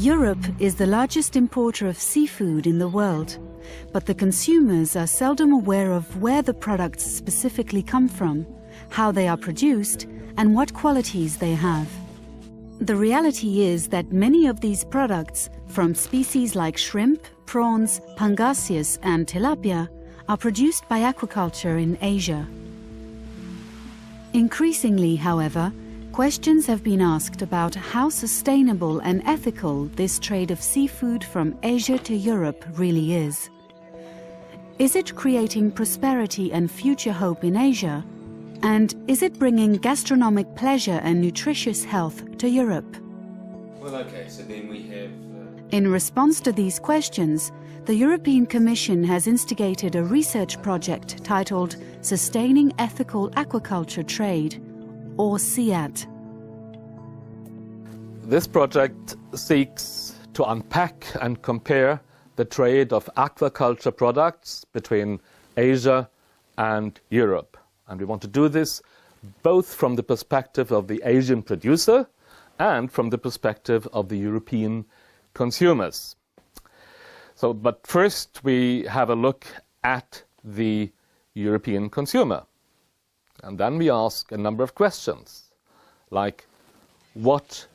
Europe is the largest importer of seafood in the world, but the consumers are seldom aware of where the products specifically come from, how they are produced, and what qualities they have. The reality is that many of these products, from species like shrimp, prawns, pangasius and tilapia, are produced by aquaculture in Asia. Increasingly, however, questions have been asked about how sustainable and ethical this trade of seafood from Asia to Europe really is. Is it creating prosperity and future hope in Asia? And is it bringing gastronomic pleasure and nutritious health to Europe? Well, okay, so then we have... In response to these questions, the European Commission has instigated a research project titled Sustaining Ethical Aquaculture Trade, or SEAT. This project seeks to unpack and compare the trade of aquaculture products between Asia and Europe. And we want to do this both from the perspective of the Asian producer and from the perspective of the European consumers. But first we have a look at the European consumer. And then we ask a number of questions, like what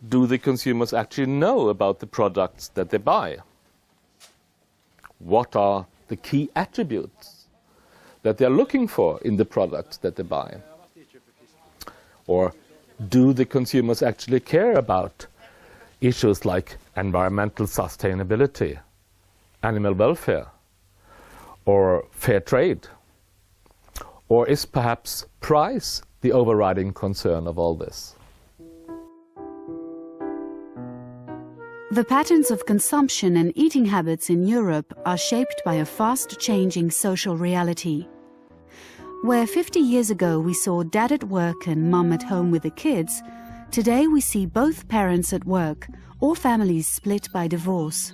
do the consumers actually know about the products that they buy? What are the key attributes that they're looking for in the products that they buy? Or do the consumers actually care about issues like environmental sustainability, animal welfare, or fair trade? Or is perhaps price the overriding concern of all this? The patterns of consumption and eating habits in Europe are shaped by a fast-changing social reality. Where 50 years ago we saw dad at work and mum at home with the kids, today we see both parents at work or families split by divorce.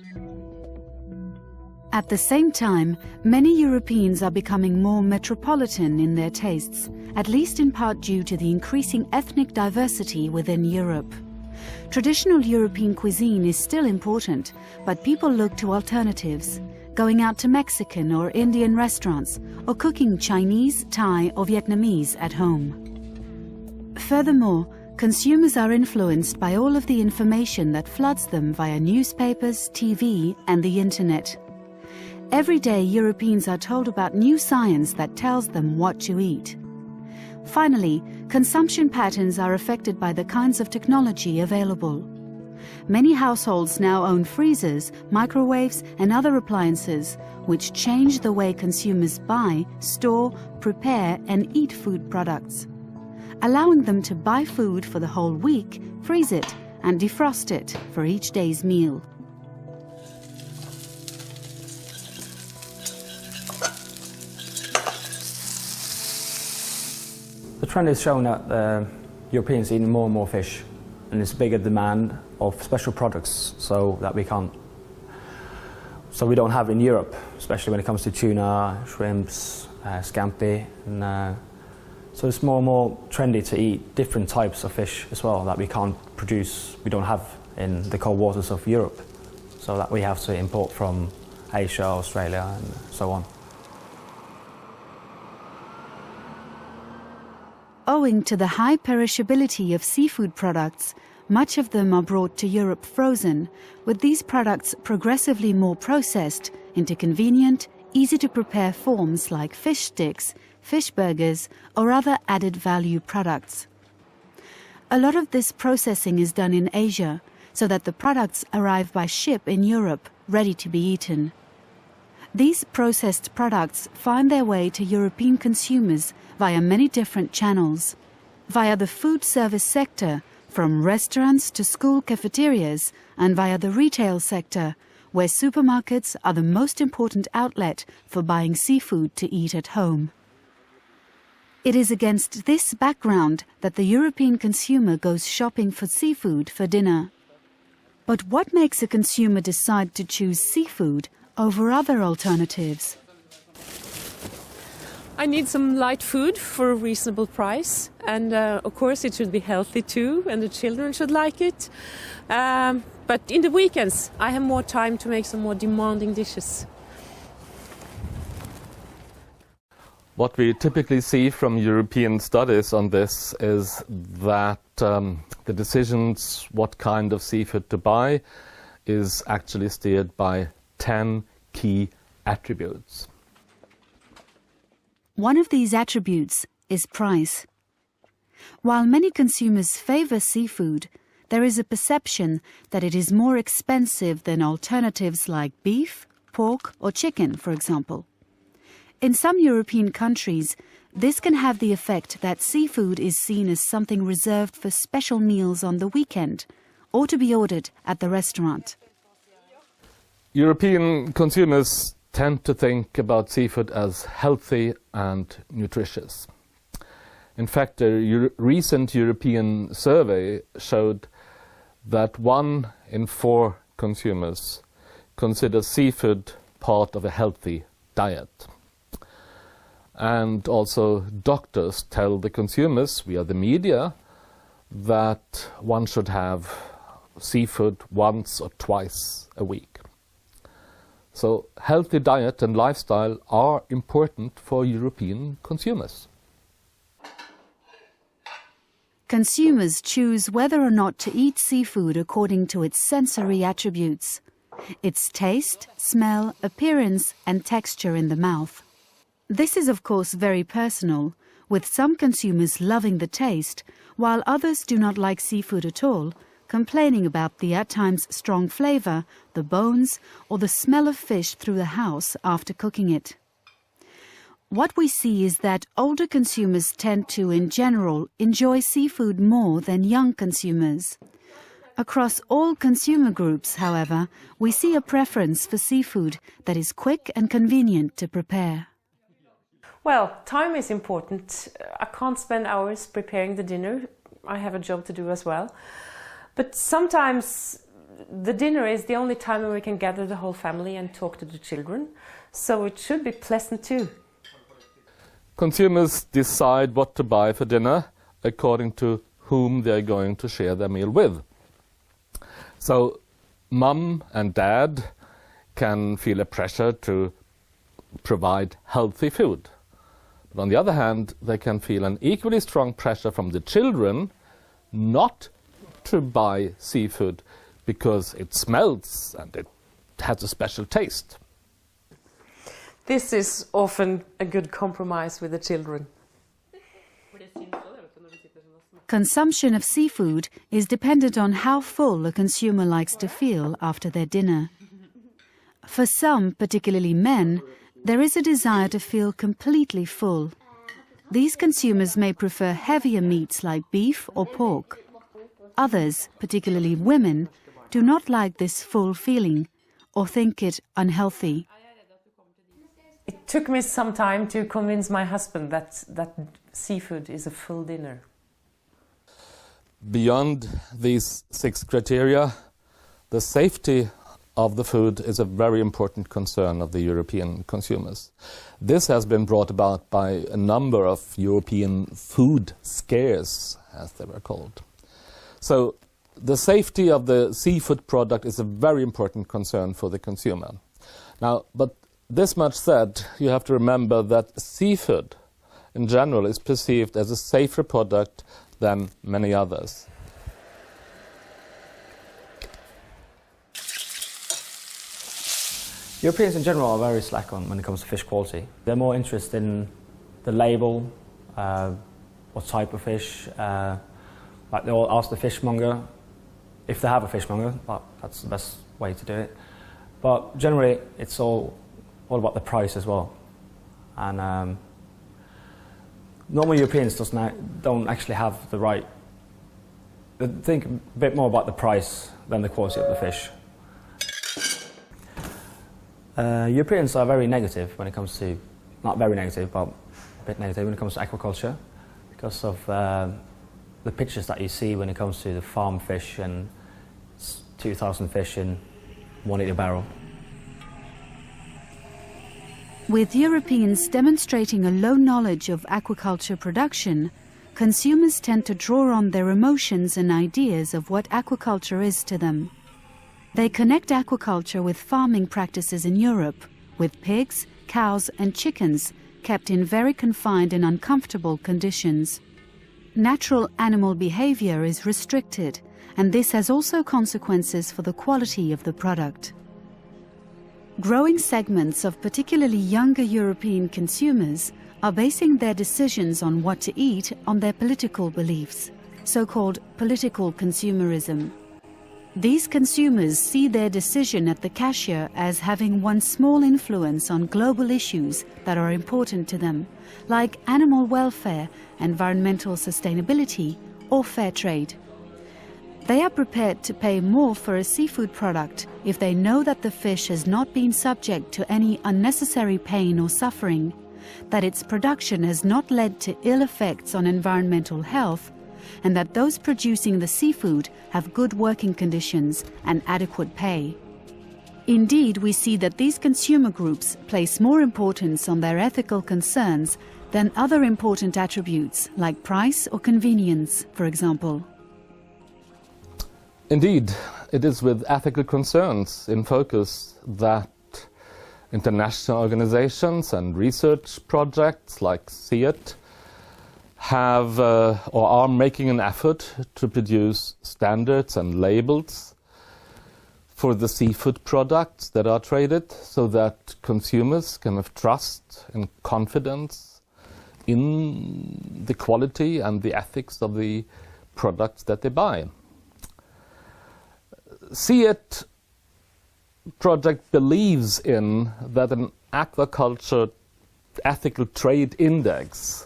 At the same time, many Europeans are becoming more metropolitan in their tastes, at least in part due to the increasing ethnic diversity within Europe. Traditional European cuisine is still important, but people look to alternatives, going out to Mexican or Indian restaurants, or cooking Chinese, Thai or Vietnamese at home. Furthermore, consumers are influenced by all of the information that floods them via newspapers, TV and the internet. Every day Europeans are told about new science that tells them what to eat. Finally, consumption patterns are affected by the kinds of technology available. Many households now own freezers, microwaves and other appliances, which change the way consumers buy, store, prepare and eat food products, allowing them to buy food for the whole week, freeze it and defrost it for each day's meal. The trend is showing that Europeans eating more and more fish, and there's a bigger demand of special products so we don't have in Europe, especially when it comes to tuna, shrimps, scampi, and so it's more and more trendy to eat different types of fish as well that we don't have in the cold waters of Europe, so that we have to import from Asia, Australia and so on. Owing to the high perishability of seafood products, much of them are brought to Europe frozen, with these products progressively more processed into convenient, easy-to-prepare forms like fish sticks, fish burgers, or other added-value products. A lot of this processing is done in Asia, so that the products arrive by ship in Europe, ready to be eaten. These processed products find their way to European consumers via many different channels. Via the food service sector, from restaurants to school cafeterias, and via the retail sector, where supermarkets are the most important outlet for buying seafood to eat at home. It is against this background that the European consumer goes shopping for seafood for dinner. But what makes a consumer decide to choose seafood over other alternatives? I need some light food for a reasonable price, and of course it should be healthy too, and the children should like it. But in the weekends, I have more time to make some more demanding dishes. What we typically see from European studies on this is that the decisions what kind of seafood to buy is actually steered by 10 key attributes. One of these attributes is price. While many consumers favor seafood, there is a perception that it is more expensive than alternatives like beef, pork or chicken, for example. In some European countries, this can have the effect that seafood is seen as something reserved for special meals on the weekend or to be ordered at the restaurant. European consumers tend to think about seafood as healthy and nutritious. In fact, a recent European survey showed that 1 in 4 consumers consider seafood part of a healthy diet. And also doctors tell the consumers, via the media, that one should have seafood once or twice a week. So healthy diet and lifestyle are important for European consumers. Consumers choose whether or not to eat seafood according to its sensory attributes, its taste, smell, appearance and texture in the mouth. This is of course very personal, with some consumers loving the taste, while others do not like seafood at all, complaining about the at times strong flavour, the bones, or the smell of fish through the house after cooking it. What we see is that older consumers tend to, in general, enjoy seafood more than young consumers. Across all consumer groups, however, we see a preference for seafood that is quick and convenient to prepare. Well, time is important. I can't spend hours preparing the dinner. I have a job to do as well. But sometimes the dinner is the only time when we can gather the whole family and talk to the children. So it should be pleasant too. Consumers decide what to buy for dinner according to whom they're going to share their meal with. So mum and dad can feel a pressure to provide healthy food. But on the other hand, they can feel an equally strong pressure from the children not to buy seafood because it smells and it has a special taste. This is often a good compromise with the children. Consumption of seafood is dependent on how full a consumer likes to feel after their dinner. For some, particularly men, there is a desire to feel completely full. These consumers may prefer heavier meats like beef or pork. Others, particularly women, do not like this full feeling or think it unhealthy. It took me some time to convince my husband that seafood is a full dinner. Beyond these 6 criteria, the safety of the food is a very important concern of the European consumers. This has been brought about by a number of European food scares, as they were called. So the safety of the seafood product is a very important concern for the consumer. Now, but this much said, you have to remember that seafood in general is perceived as a safer product than many others. Europeans in general are very slack when it comes to fish quality. They're more interested in the label, what type of fish. Like they'll ask the fishmonger, if they have a fishmonger, well, that's the best way to do it. But generally, it's all about the price as well. And normal Europeans don't actually have the right. They think a bit more about the price than the quality of the fish. Europeans are very negative when it comes to, not very negative, but a bit negative when it comes to aquaculture, because of the pictures that you see when it comes to the farm fish and 2,000 fish in 1 liter barrel. With Europeans demonstrating a low knowledge of aquaculture production, consumers tend to draw on their emotions and ideas of what aquaculture is to them. They connect aquaculture with farming practices in Europe, with pigs, cows and chickens kept in very confined and uncomfortable conditions. Natural animal behavior is restricted, and this has also consequences for the quality of the product. Growing segments of particularly younger European consumers are basing their decisions on what to eat on their political beliefs, so-called political consumerism. These consumers see their decision at the cashier as having one small influence on global issues that are important to them, like animal welfare, environmental sustainability, or fair trade. They are prepared to pay more for a seafood product if they know that the fish has not been subject to any unnecessary pain or suffering, that its production has not led to ill effects on environmental health, and that those producing the seafood have good working conditions and adequate pay. Indeed, we see that these consumer groups place more importance on their ethical concerns than other important attributes like price or convenience, for example. Indeed, it is with ethical concerns in focus that international organizations and research projects like SEAT have or are making an effort to produce standards and labels for the seafood products that are traded, so that consumers can have trust and confidence in the quality and the ethics of the products that they buy. SEAT project believes in that an aquaculture ethical trade index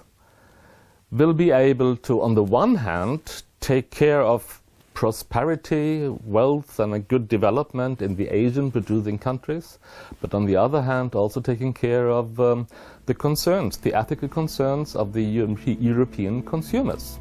will be able to, on the one hand, take care of prosperity, wealth and a good development in the Asian producing countries, but on the other hand also taking care of the concerns, the ethical concerns of the European consumers.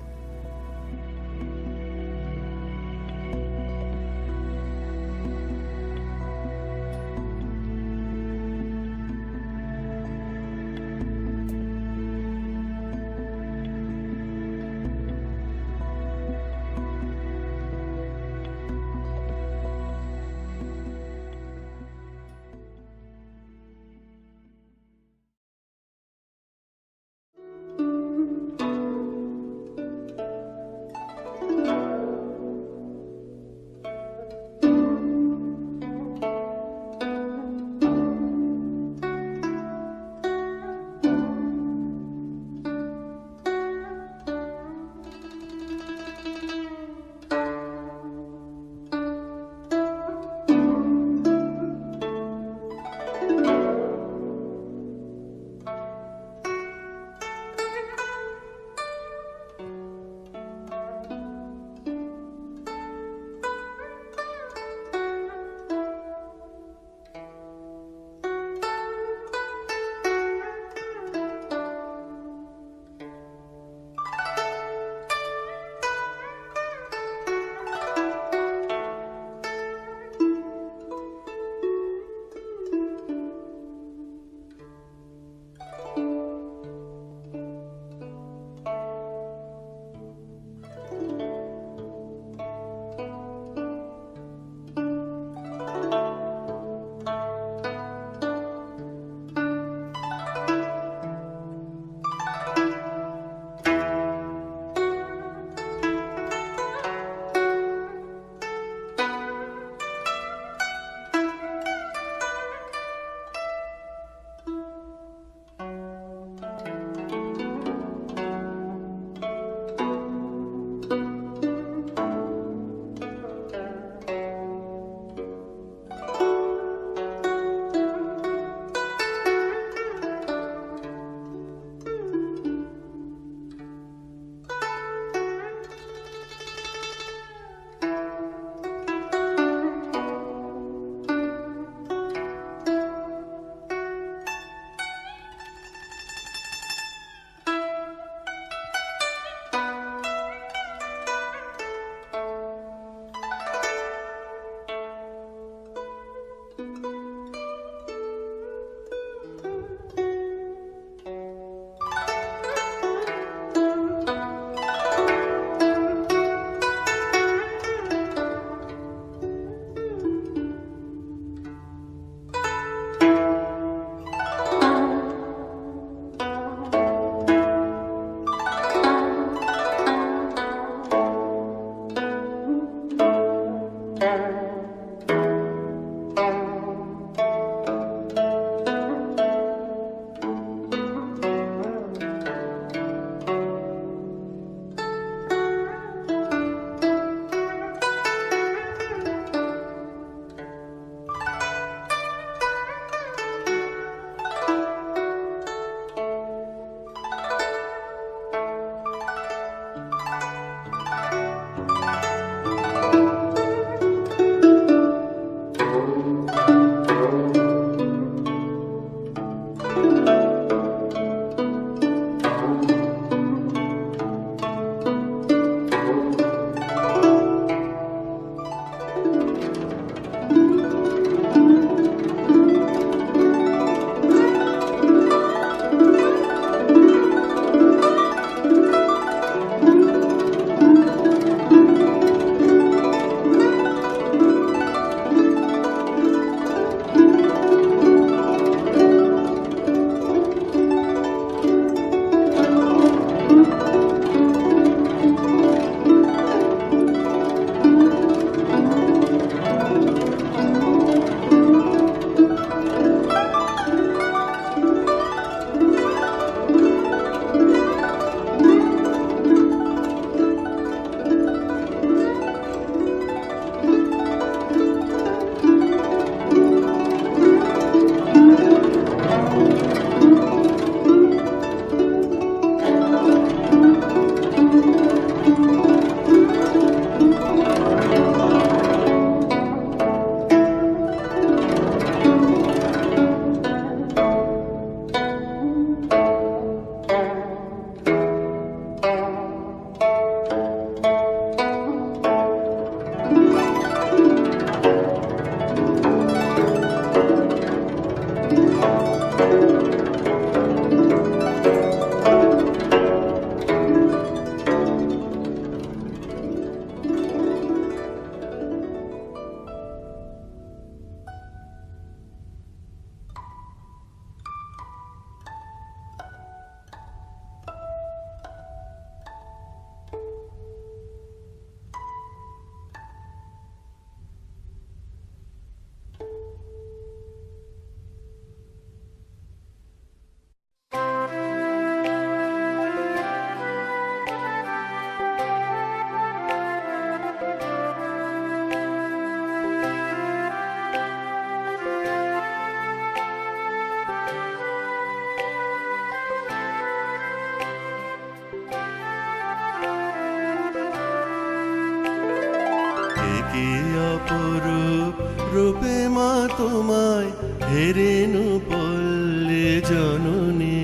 একে অপরূপ রূপে মা তোমায় হেরেনু পল্লে জননী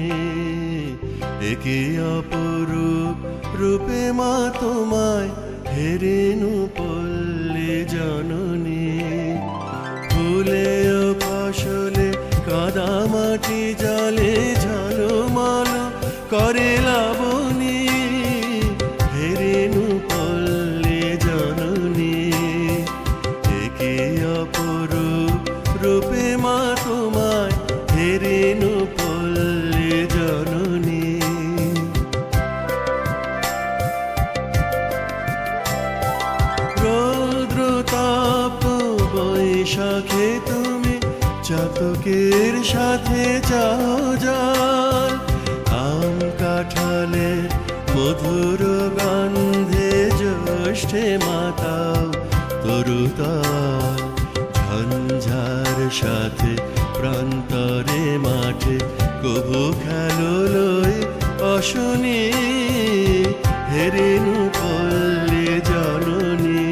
একে অপরূপ রূপে মা তোমায় হেরেনু পল্লে জননী ফুলে ও ফসলে কাদা মাটি জলে ঝলমল করে লাবণী হেরেনু পল্লে জননী একে অপরূপ রূপে মা তোমায় হেরেনু পল্লে জননী রৌদ্রতাপ বৈশাখে তুমি চাতকের সাথে যাও জল আম কাঁঠালে মধুর গন্ধে জ্যৈষ্ঠে মাতাও তরুতল ঝঞ্ঝার সাথে প্রান্তরে মাঠে কবু খেলো লই অশনি হেরেনু পল্লে জননী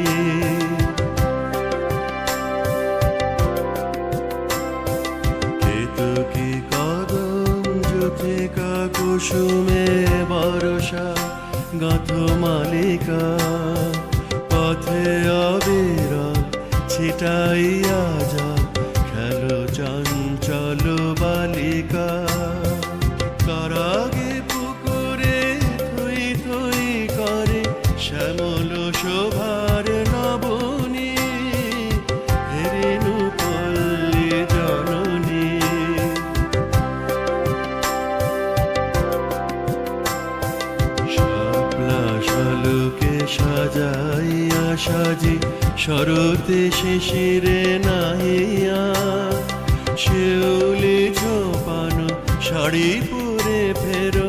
কেতকী কদম জ্যোতিকা কুসুমে বরষা গাথ মালিকা পথে অবিরল ছিটাইয়া যা খেলো চঞ্চল বালিকা কারাগে পুকুরে থই থই করে শ্যামল শোভার নবনী হেরেনু পল্লী জননী শাপলা শালুকে সাজাইয়া সাজি শরতে শিশিরে নাহিয়া শিউলি ঝোপানো শাড়ি পরে ফেরো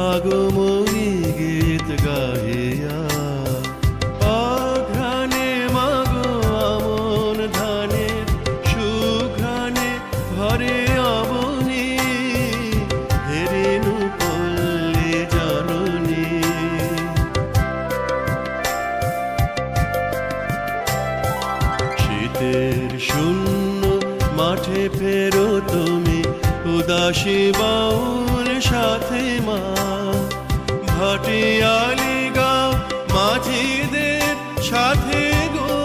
আগমনী গীত গাহিয়া অঘ্রাণে মাগো আমন ধানের সুঘ্রাণে ঘরে অবনী হেরেনু পল্লী জননী শীতের শূন্য মাঠে ফেরো তুমি উদাসী বাউল সাথে মা ভাটিয়ালি গাও মাঝিদের সাথে গো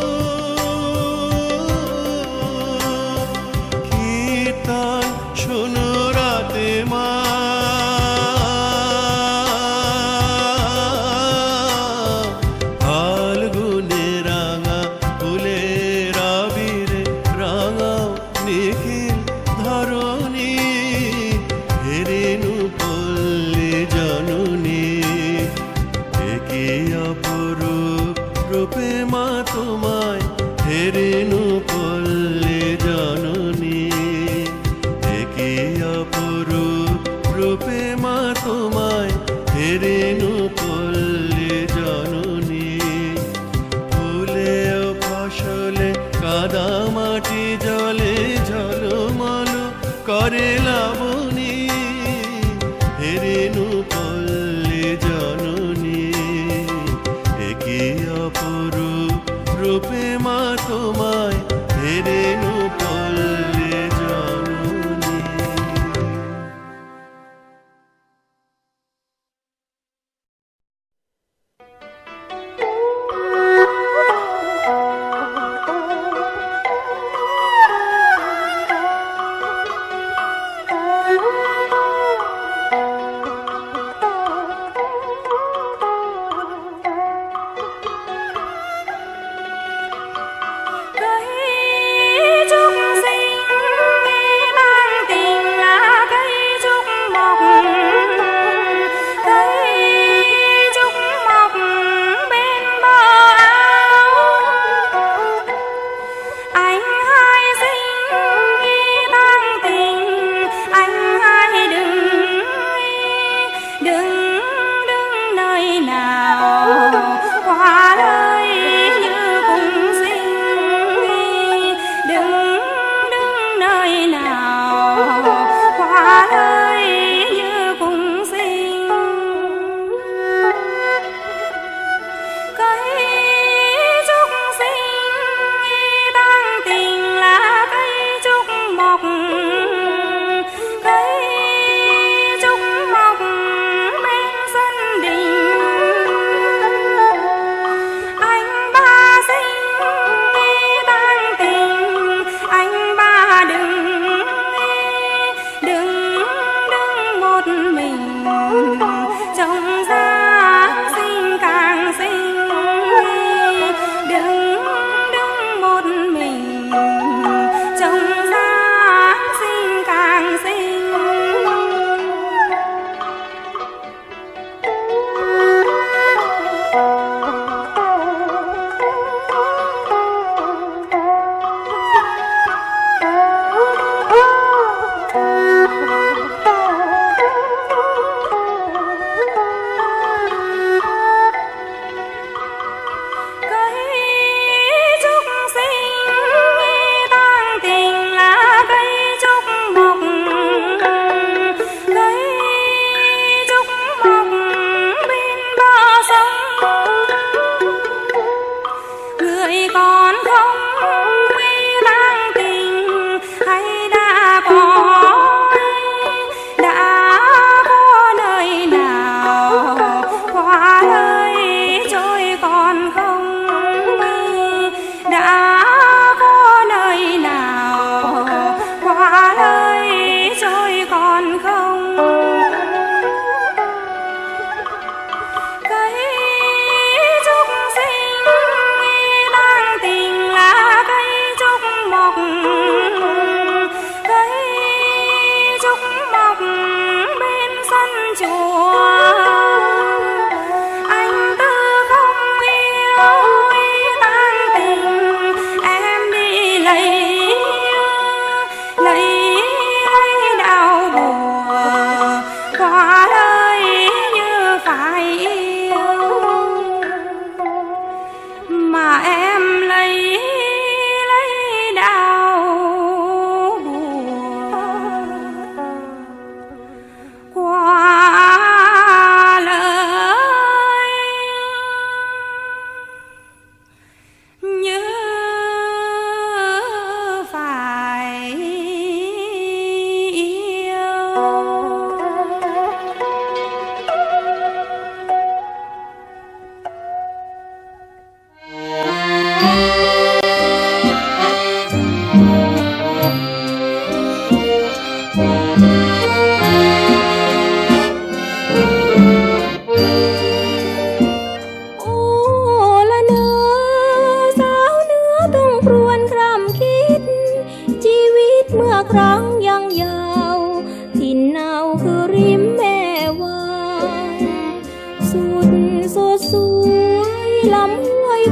কীর্তন শোনো রাতে মা ফাল্গুনে রাঙা ফুলের আবিরে রাঙাও নিখিল ধরণী হেরেনু পল্লী জননী একে অপরূপ রূপে মা তোমায় হেরেনু পল্লী জননী একে অপরূপ রূপে মা তোমায় হেরেনু পল্লী জননী ফুলে ও ফসলে কাদা মাটি জলে ঝলমল করে লাবণী হেরেনু পল্লী জননী একে অপরূপ রূপে মা তোমায় হেরেনু পল্লী জননী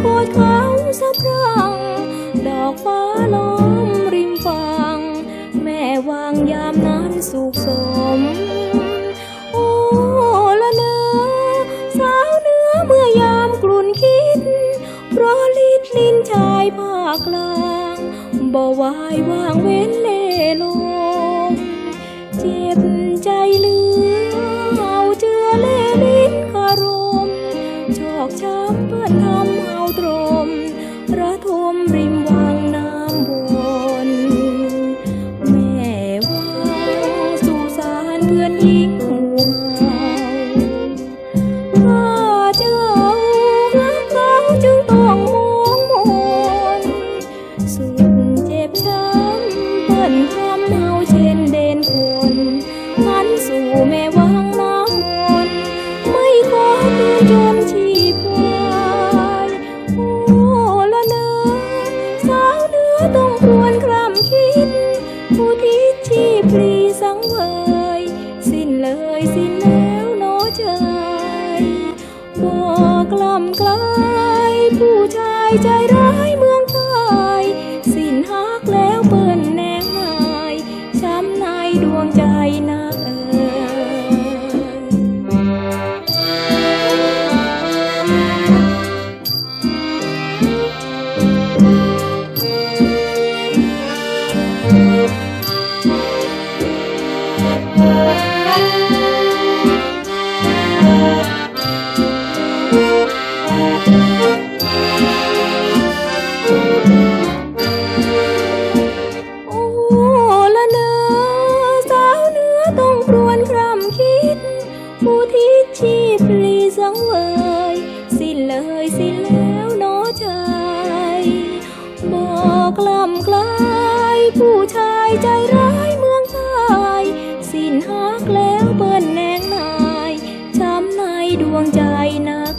โคตรเขาสะพรั่งดอกฟ้าล้อมริมฝั่งแม่วางยามนั้นสุขสมโอ้ละเนอสาวเนื้อเมื่อยามกลุ่นคิดเพราะลิดลิ้นชายภาคกลางบ่วายวางเว้นเล่ลงเจ็บใจเหลือเอาเจือเล่ลิ้นคารมชอกช้ำเพื่อนทำเอาตรมระทมริมวังน้ำวนแม่วางสู่สารเพื่อนหญิงหัวข้าเจ้ารักเขาจึงต้องมองมนสุดเจ็บช้ำเปิ้นทำเอาเช่นเด่นคนหันสู่แม่วางน้ำวนไม่ขอคืนจนชีพวายโอ้ละเนอสาวเนื้อต้องครวญคร่ำคิดผู้ทิศชีพลีสังเวยสิ้นเลยสิ้นแล้วโนใจบอกกล่ำกลายผู้ชายใจร้ายเมืองไทยสิ้นฮักแล้วเปิ้นแนงนายช้ำในดวงใจนักโอ้ละเนอสาวเนื้อต้องครวญคร่ำคิดผู้ทิศชีพลีสังเวยสิ้นเลยสิ้นแล้วโนใจบอกกล่ำกลายผู้ชายใจร้ายเมืองไทยสิ้นฮักแล้วเปิ้นแนงนายช้ำในดวงใจนัก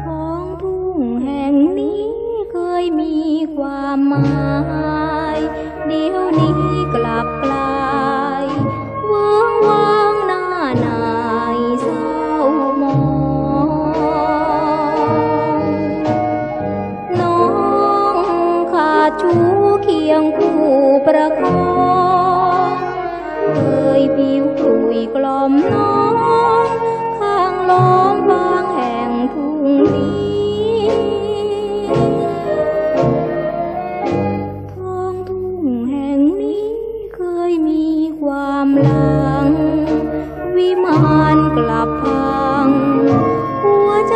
ท้องทุ่งแห่งนี้เคยมีความหมายเดี๋ยวนี้กลับกลายเวิ้งว้างหน้าหน่ายเศร้ามองน้องขาดชูเคียงคู่ประคองเคยผิวกลุยกล่อมน้องข้างล้อมบางแห่งทุ่งนี้ท้องทุ่งแห่งนี้เคยมีความหลังวิมานกลับพังหัวใจ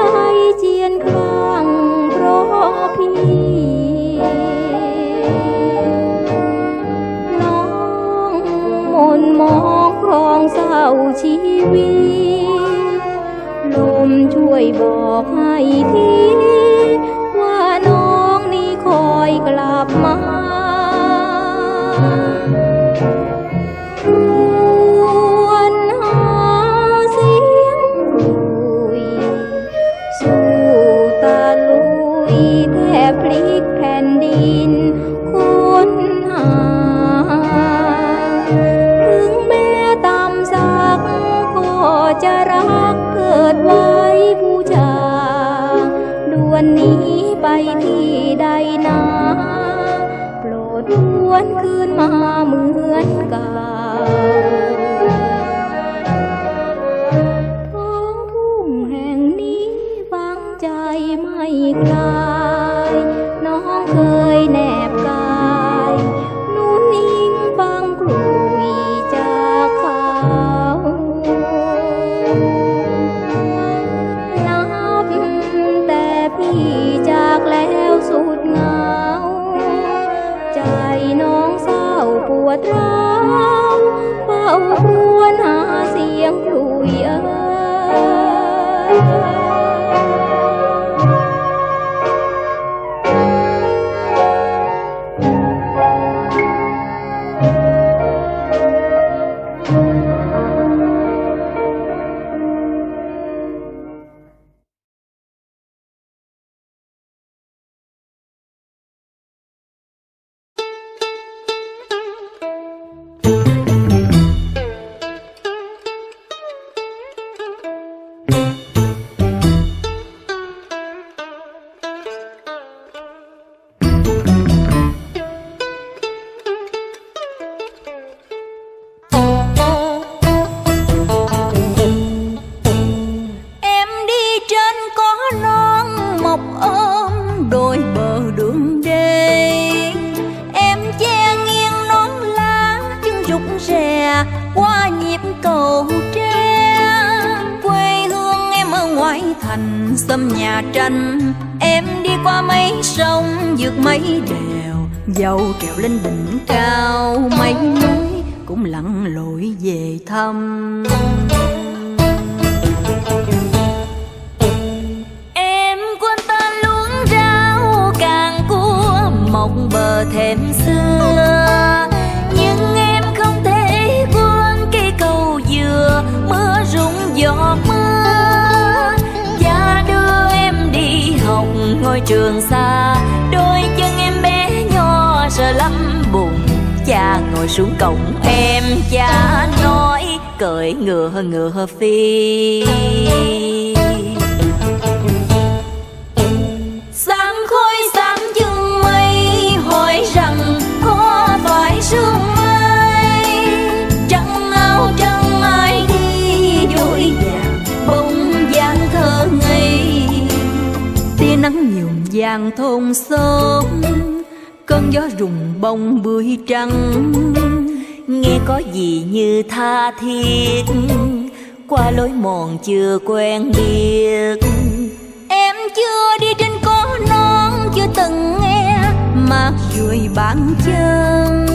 เจียนคลั่งเพราะพี่น้องมนมองครองเศร้าชีวิตลมช่วยบอกให้ทีว่าน้องนี่คอยกลับมาครวญหาเสียงคุยสู่ตะลุยแทบพลิกแผ่นดินค้นหาถึงแม้ตามสักก็จะรักเกิดไว้บูชาด่วนนี้ไปที่ใดนาโปรดหวนคืนมาเหมือนเก่าท้องทุ่งแห่งนี้ฝังใจไม่คลายน้องเคยแนบกายนุ่นนิ่งฟังกลุยจากเขานับแต่พี่จากแล้วสุดเหงาใจน้องเศร้าปวดร้าวเฝ้าครวญหาเสียงกลุยEm đi trên có non mọc ôm đôi bờ đường đê. Em che nghiêng nón lá chân rụng rè qua nhịp cầu tre. Quê hương em ở ngoại thành xóm nhà tranh. Em đi qua mấy sông vượt mấy đèo, dâu trèo lên đỉnh cao mấy núi cũng lặn lội về thăm. Em quên tên luống rau càng cua mộng bờ thềm xưa, nhưng em không thể quên cây cầu dừa mưa rụng giọt mưa. Cha đưa em đi học ngôi trường xa, đôi chân em bé nho sợ lắm bùn. Cha ngồi xuống cổng em, cha nói cởi ngựa ngựa phi. Xám khói xám chừng mây hỏi rằng có phải sương mai. Trắng áo trắng ai đi dối vàng bóng dáng thơ ngây. Tia nắng nhuộm vàng thôn xóm, cơn gió rùng bông bưởi trắng. Nghe có gì như tha thiết qua lối mòn chưa quen biết. Em chưa đi trên có non, chưa từng nghe mát ruồi bàn chân.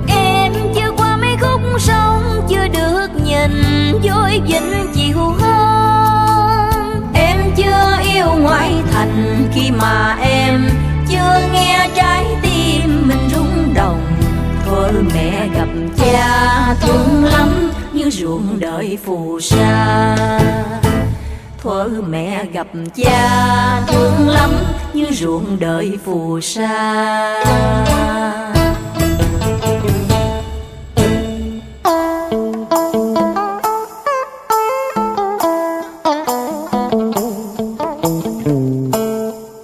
Em chưa qua mấy khúc sông, chưa được nhìn dối vĩnh chiều hôm. Em chưa yêu ngoại thành khi mà em chưa nghe trái tim mình rung động. Thuở mẹ gặp cha thương lắm như ruộng đời phù sa. Thuở mẹ gặp cha thương lắm như ruộng đời phù sa.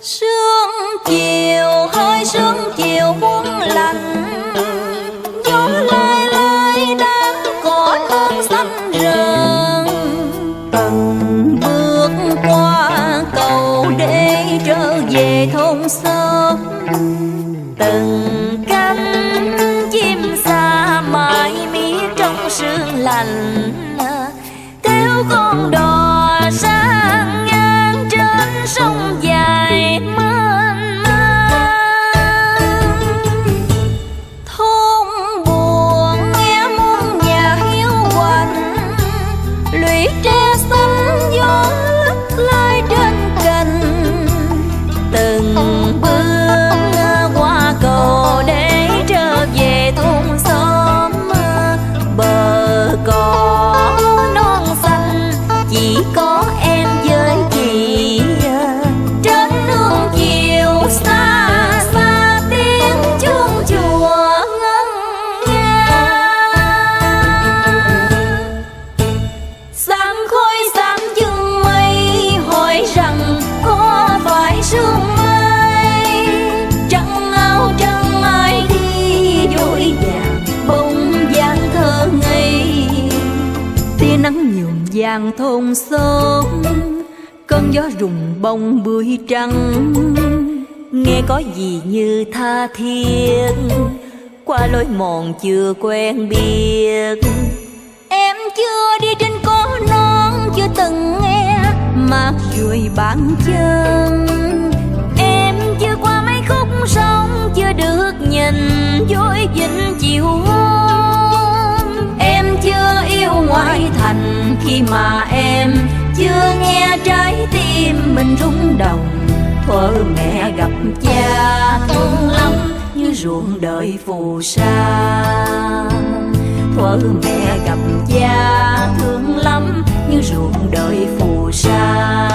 Sương chiều hơi sương chiều buông lạnh, gió lai lai đám cỏ non xanh rờn. Từng bước qua cầu để trở về thôn xóm, từng cánh chim xa mãi miết trong sương lạnh. Theo con đò sang ngang trên sông dài mênh mang. Thôn buồn nghe muôn nhà hiu quạnh, lũy tre xanh gió lấp lai trên cành. Từng bước qua cầu để trở về thôn xóm, bờ cỏ non xanh chỉ có em với chị. Trên nương chiều xa xa tiếng chuông chùa ngân nga. Xám khói xám chừng mây hỏi rằng có phải sương mai. Trắng áo trắng ai đi dối vàng bóng dáng thơ ngây. Tia nắng nhuộm vàng thôn xóm, cơn gió rùng bông bưởi trắng. Nghe có gì như tha thiết qua lối mòn chưa quen biết. Em chưa đi trên có non, chưa từng nghe mát ruồi bàn chân. Em chưa qua mấy khúc sông, chưa được nhìn dối vĩnh chiều hôm. Em chưa yêu ngoại thành khi mà em chưa nghe trái tim mình rung động. Thuở mẹ gặp cha thương lắm như ruộng đời phù sa. Thuở mẹ gặp cha thương lắm như ruộng đời phù sa.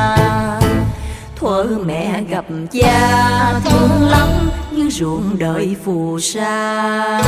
Thuở mẹ gặp cha thương lắm như ruộng đời phù sa.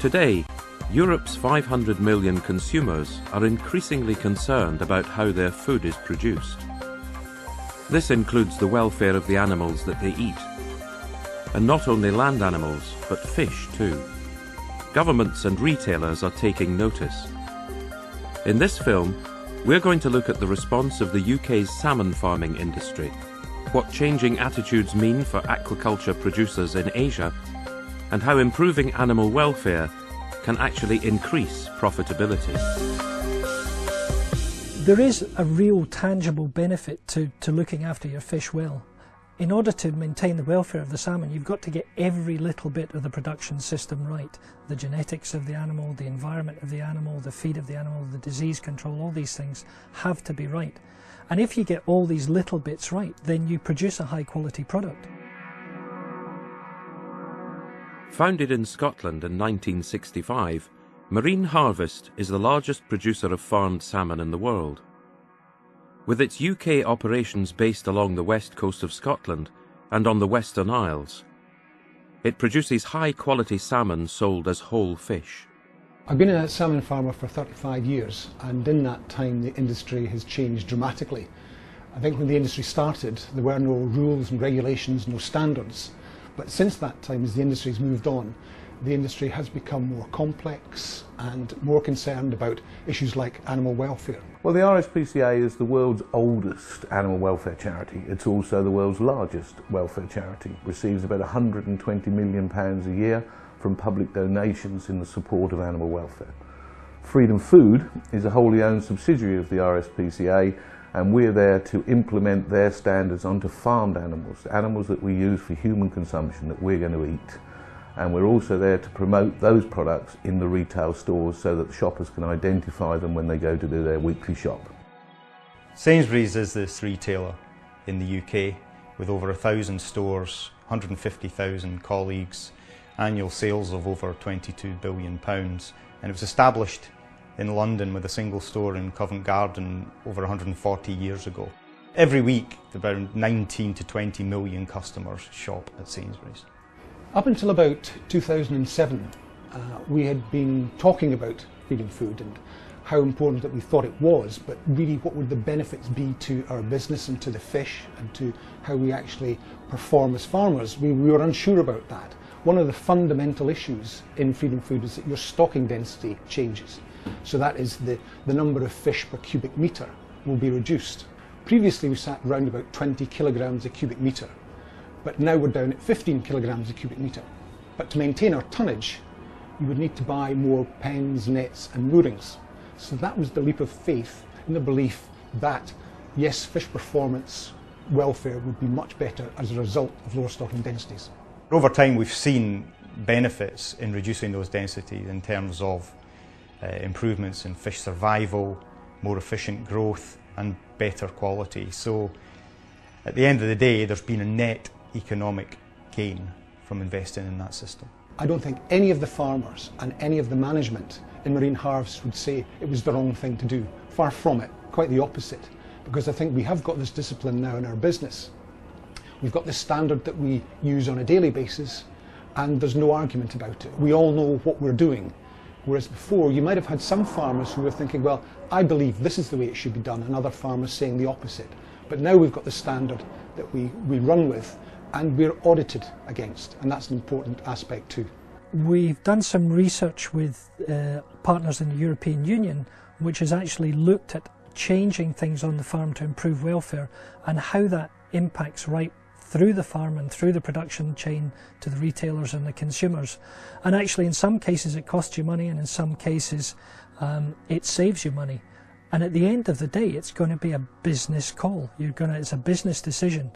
Today, Europe's 500 million consumers are increasingly concerned about how their food is produced. This includes the welfare of the animals that they eat. And not only land animals, but fish too. Governments and retailers are taking notice. In this film, we're going to look at the response of the UK's salmon farming industry, what changing attitudes mean for aquaculture producers in Asia, and how improving animal welfare can actually increase profitability. There is a real tangible benefit to looking after your fish well. In order to maintain the welfare of the salmon, you've got to get every little bit of the production system right. The genetics of the animal, the environment of the animal, the feed of the animal, the disease control, all these things have to be right. And if you get all these little bits right, then you produce a high quality product. Founded in Scotland in 1965, Marine Harvest is the largest producer of farmed salmon in the world. With its UK operations based along the west coast of Scotland and on the Western Isles, it produces high-quality salmon sold as whole fish. I've been a salmon farmer for 35 years, and in that time the industry has changed dramatically. I think when the industry started, there were no rules and regulations, no standards. But since that time, as the industry has moved on, the industry has become more complex and more concerned about issues like animal welfare. Well, the RSPCA is the world's oldest animal welfare charity. It's also the world's largest welfare charity. It receives about £120 million a year from public donations in the support of animal welfare. Freedom Food is a wholly owned subsidiary of the RSPCA, and we're there to implement their standards onto farmed animals, animals that we use for human consumption that we're going to eat. And we're also there to promote those products in the retail stores so that the shoppers can identify them when they go to do their weekly shop. Sainsbury's is this retailer in the UK with over 1,000 stores, 150,000 colleagues, annual sales of over £22 billion, and it was established in London with a single store in Covent Garden over 140 years ago. Every week, about 19 to 20 million customers shop at Sainsbury's. Up until about 2007, we had been talking about Freedom Food and how important that we thought it was, but really what would the benefits be to our business and to the fish and to how we actually perform as farmers. We were unsure about that. One of the fundamental issues in Freedom Food is that your stocking density changes. So that is the number of fish per cubic metre will be reduced. Previously we sat around about 20 kilograms a cubic metre, but now we're down at 15 kilograms a cubic metre. But to maintain our tonnage, you would need to buy more pens, nets and moorings. So that was the leap of faith in the belief that, yes, fish performance, welfare would be much better as a result of lower stocking densities. Over time we've seen benefits in reducing those densities in terms of improvements in fish survival, more efficient growth and better quality. So at the end of the day, there's been a net economic gain from investing in that system. I don't think any of the farmers and any of the management in Marine Harvest would say it was the wrong thing to do. Far from it, quite the opposite. Because I think we have got this discipline now in our business. We've got this standard that we use on a daily basis, and there's no argument about it. We all know what we're doing. Whereas before, you might have had some farmers who were thinking, well, I believe this is the way it should be done, and other farmers saying the opposite. But now we've got the standard that we run with, and we're audited against, and that's an important aspect too. We've done some research with partners in the European Union, which has actually looked at changing things on the farm to improve welfare and how that impacts right through the farm and through the production chain to the retailers and the consumers. And actually in some cases it costs you money, and in some cases it saves you money. And at the end of the day, it's going to be a business call. It's a business decision.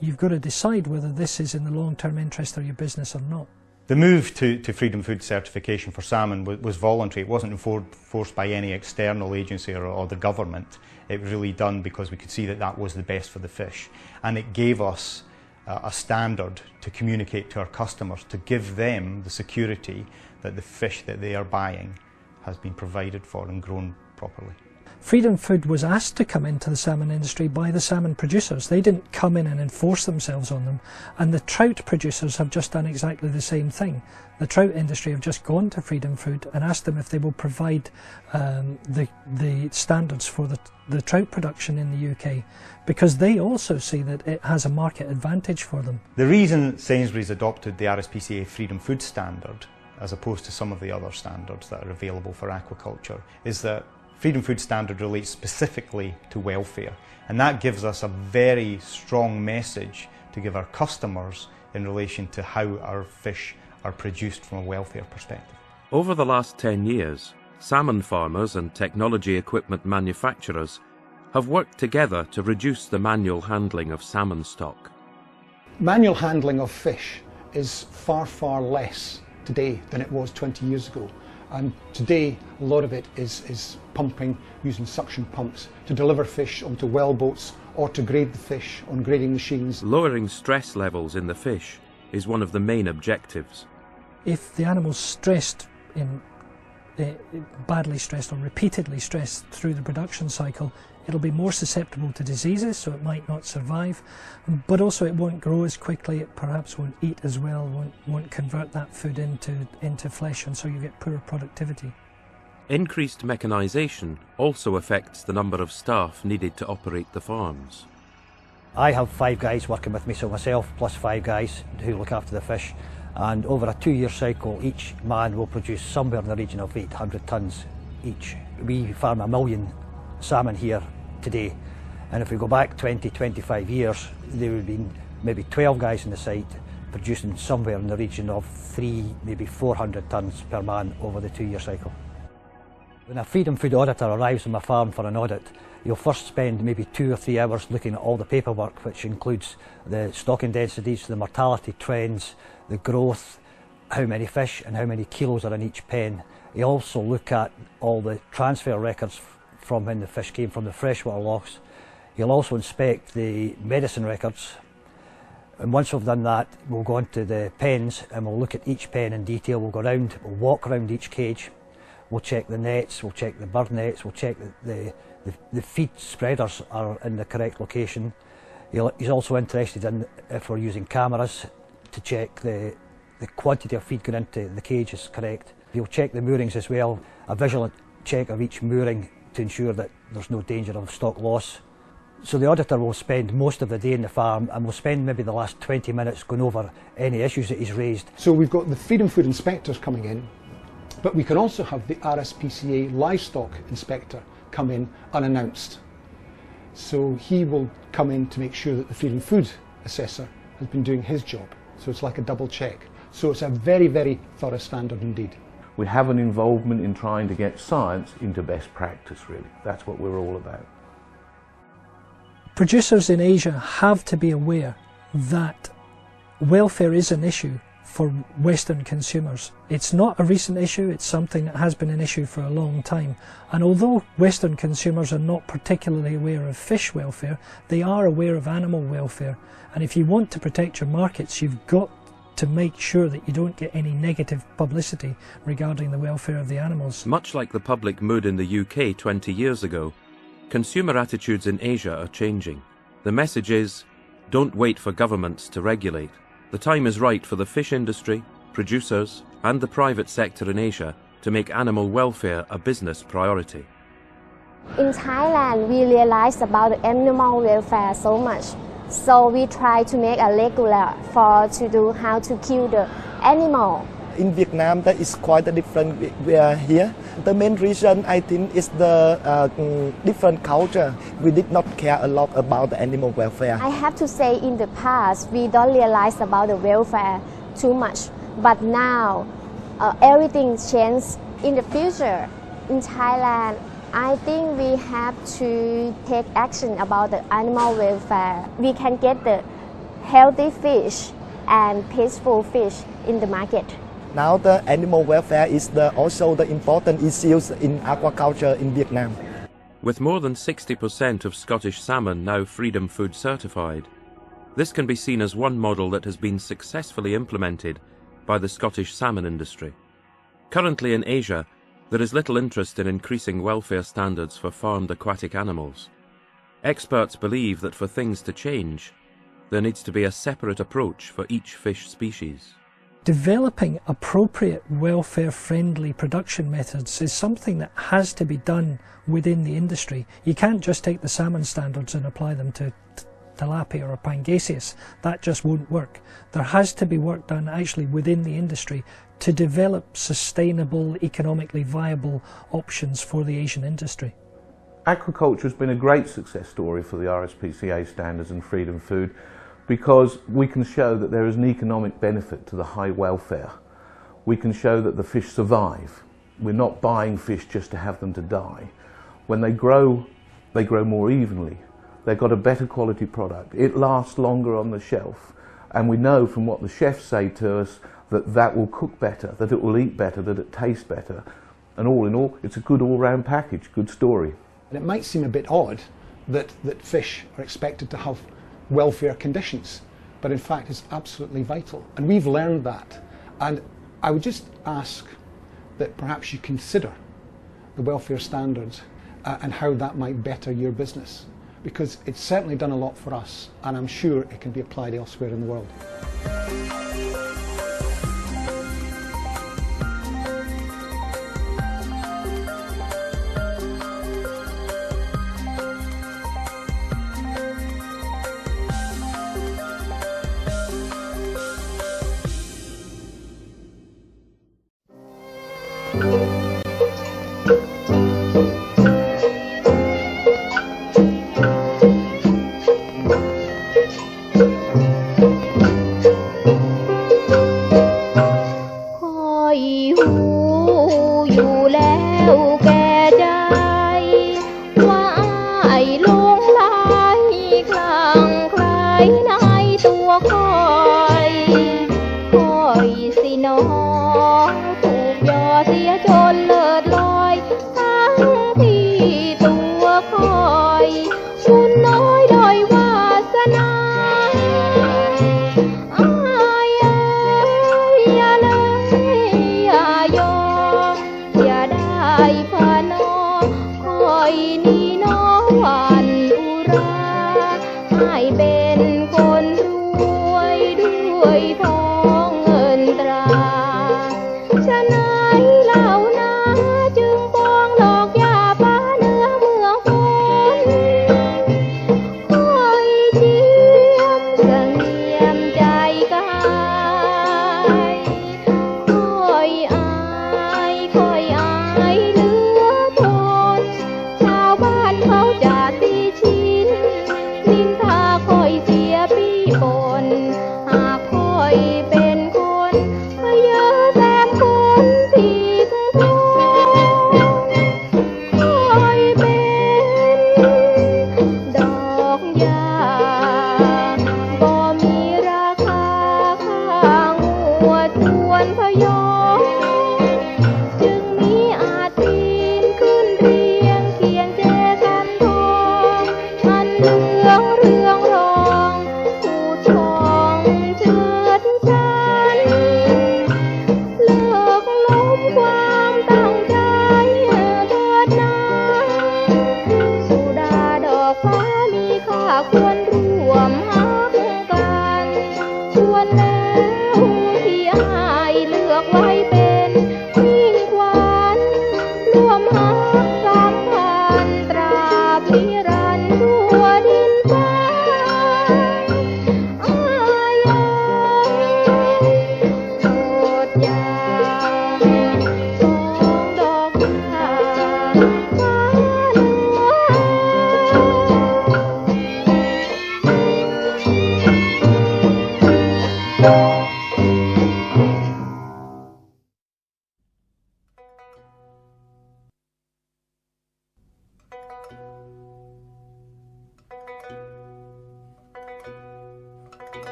You've got to decide whether this is in the long-term interest of your business or not. The move to Freedom Food certification for salmon was voluntary. It wasn't enforced by any external agency or the government. It was really done because we could see that that was the best for the fish. And it gave us a standard to communicate to our customers, to give them the security that the fish that they are buying has been provided for and grown properly. Freedom Food was asked to come into the salmon industry by the salmon producers. They didn't come in and enforce themselves on them, and the trout producers have just done exactly the same thing. The trout industry have just gone to Freedom Food and asked them if they will provide the standards for the trout production in the UK, because they also see that it has a market advantage for them. The reason Sainsbury's adopted the RSPCA Freedom Food Standard, as opposed to some of the other standards that are available for aquaculture, is that Freedom Food Standard relates specifically to welfare, and that gives us a very strong message to give our customers in relation to how our fish are produced from a welfare perspective. Over the last 10 years, salmon farmers and technology equipment manufacturers have worked together to reduce the manual handling of salmon stock. Manual handling of fish is far, far less today than it was 20 years ago. And today, a lot of it is pumping, using suction pumps to deliver fish onto well boats or to grade the fish on grading machines. Lowering stress levels in the fish is one of the main objectives. If the animal's stressed, badly stressed or repeatedly stressed through the production cycle, it'll be more susceptible to diseases, so it might not survive, but also it won't grow as quickly, it perhaps won't eat as well, won't convert that food into flesh, and so you get poorer productivity. Increased mechanisation also affects the number of staff needed to operate the farms. I have 5 guys working with me, so myself plus 5 guys who look after the fish, and over a 2-year cycle each man will produce somewhere in the region of 800 tonnes each. We farm 1 million salmon here today, and if we go back 20-25 years, there would be maybe 12 guys on the site producing somewhere in the region of 300, maybe 400 tonnes per man over the 2-year cycle. When a Freedom Food auditor arrives on my farm for an audit, you'll first spend maybe 2 or 3 hours looking at all the paperwork, which includes the stocking densities, the mortality trends, the growth, how many fish and how many kilos are in each pen. You also look at all the transfer records from when the fish came from the freshwater lochs. You'll also inspect the medicine records, and once we've done that, we'll go into the pens and we'll look at each pen in detail. We'll go around, we'll walk around each cage, we'll check the nets, we'll check the bird nets, we'll check the feed spreaders are in the correct location. He's also interested in if we're using cameras to check the quantity of feed going into the cage is correct. He'll check the moorings as well, a visual check of each mooring to ensure that there's no danger of stock loss. So the auditor will spend most of the day in the farm, and will spend maybe the last 20 minutes going over any issues that he's raised. So we've got the Freedom Food inspectors coming in, but we can also have the RSPCA livestock inspector come in unannounced. So he will come in to make sure that the Freedom Food assessor has been doing his job. So it's like a double check. So it's a very, very thorough standard indeed. We have an involvement in trying to get science into best practice, really. That's what we're all about. Producers in Asia have to be aware that welfare is an issue for Western consumers. It's not a recent issue, it's something that has been an issue for a long time. And although Western consumers are not particularly aware of fish welfare, they are aware of animal welfare. And if you want to protect your markets, you've got to make sure that you don't get any negative publicity regarding the welfare of the animals. Much like the public mood in the UK 20 years ago, consumer attitudes in Asia are changing. The message is, don't wait for governments to regulate. The time is right for the fish industry, producers, and the private sector in Asia to make animal welfare a business priority. In Thailand, we realized about animal welfare so much. So we try to make a regular to do how to kill the animal. In Vietnam, that is quite a different here. The main reason, I think, is the different culture. We did not care a lot about the animal welfare. I have to say, in the past, we don't realize about the welfare too much. But now, everything changed. In the future, in Thailand, I think we have to take action about the animal welfare. We can get the healthy fish and peaceful fish in the market. Now the animal welfare is also the important issues in aquaculture in Vietnam. With more than 60% of Scottish salmon now Freedom Food certified, this can be seen as one model that has been successfully implemented by the Scottish salmon industry. Currently in Asia, There is little interest in increasing welfare standards for farmed aquatic animals. Experts believe that for things to change, there needs to be a separate approach for each fish species. Developing appropriate welfare-friendly production methods is something that has to be done within the industry. You can't just take the salmon standards and apply them to tilapia or pangasius. That just won't work. There has to be work done actually within the industry to develop sustainable, economically viable options for the Asian industry. Aquaculture has been a great success story for the RSPCA standards and Freedom Food because we can show that there is an economic benefit to the high welfare. We can show that the fish survive. We're not buying fish just to have them to die. When they grow more evenly. They've got a better quality product. It lasts longer on the shelf. And we know from what the chefs say to us that that will cook better, that it will eat better, that it tastes better. And all in all, it's a good all-round package, good story. And it might seem a bit odd that fish are expected to have welfare conditions, but in fact it's absolutely vital. And we've learned that. And I would just ask that perhaps you consider the welfare standards and how that might better your business, because it's certainly done a lot for us, and I'm sure it can be applied elsewhere in the world.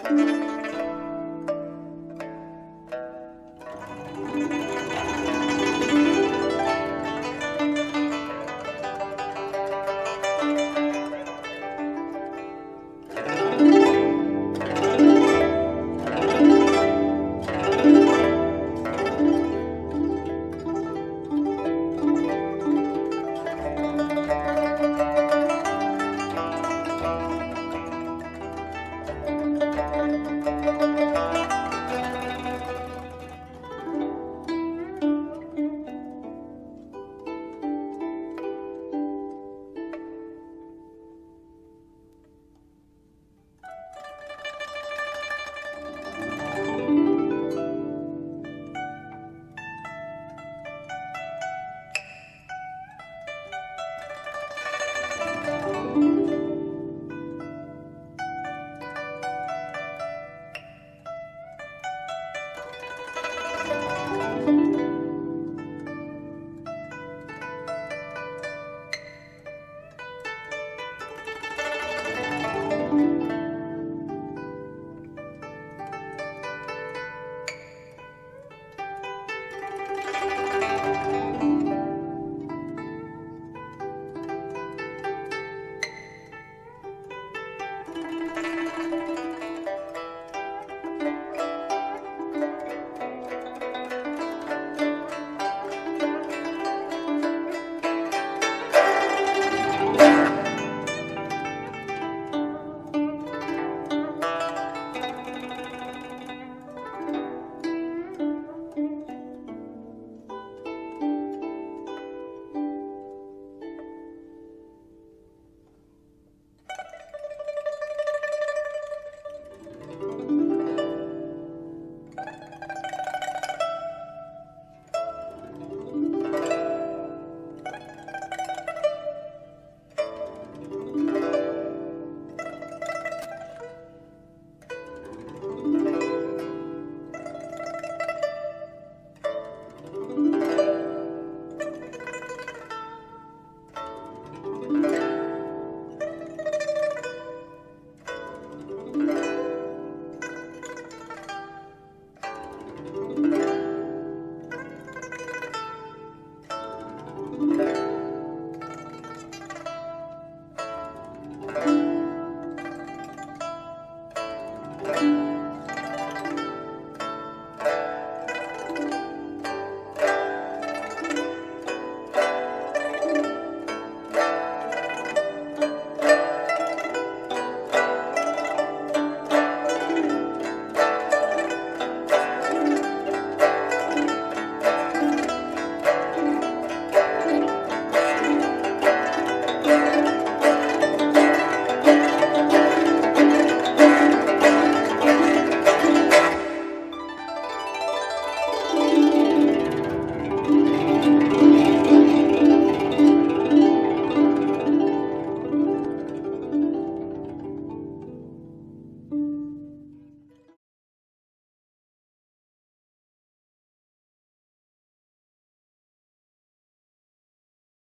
Thank you.